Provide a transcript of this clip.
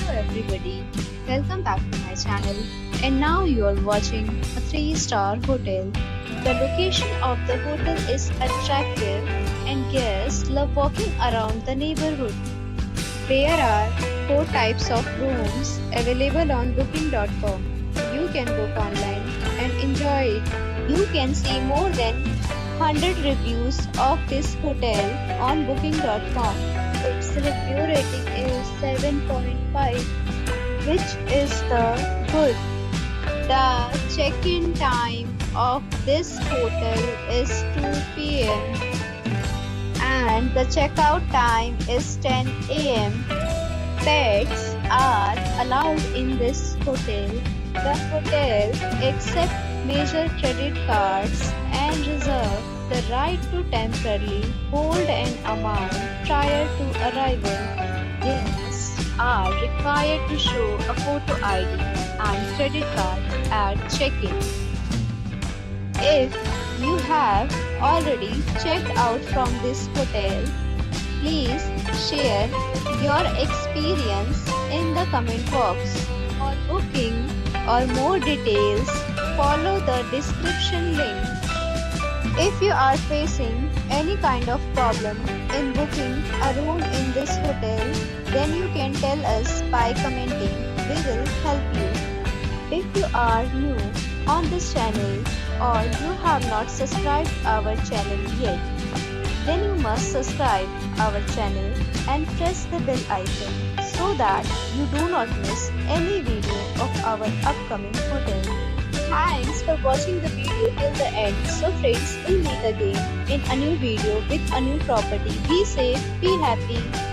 everybody, welcome back to my channel, and now you are watching a 3-star hotel. The location of the hotel is attractive and guests love walking around the neighborhood. There are 4 types of rooms available on booking.com. You can book online and enjoy it. You can see more than 100 reviews of this hotel on booking.com. Its review rating is 7.5, which is the good. The check-in time of this hotel is 2 p.m. and the checkout time is 10 a.m. Pets are allowed in this hotel. The hotel accepts major credit cards and reserve the right to temporarily hold an amount prior to arrival. Guests are required to show a photo ID and credit card at check-in. If you have already checked out from this hotel, please share your experience in the comment box. For booking or more details, follow the description link. If you are facing any kind of problem in booking a room in this hotel, then you can tell us by commenting. We will help you. If you are new on this channel or you have not subscribed our channel yet, then you must subscribe our channel and press the bell icon so that you do not miss any video of our upcoming hotel. Thanks for watching the video till the end. So friends, we'll meet again in a new video with a new property. Be safe, be happy.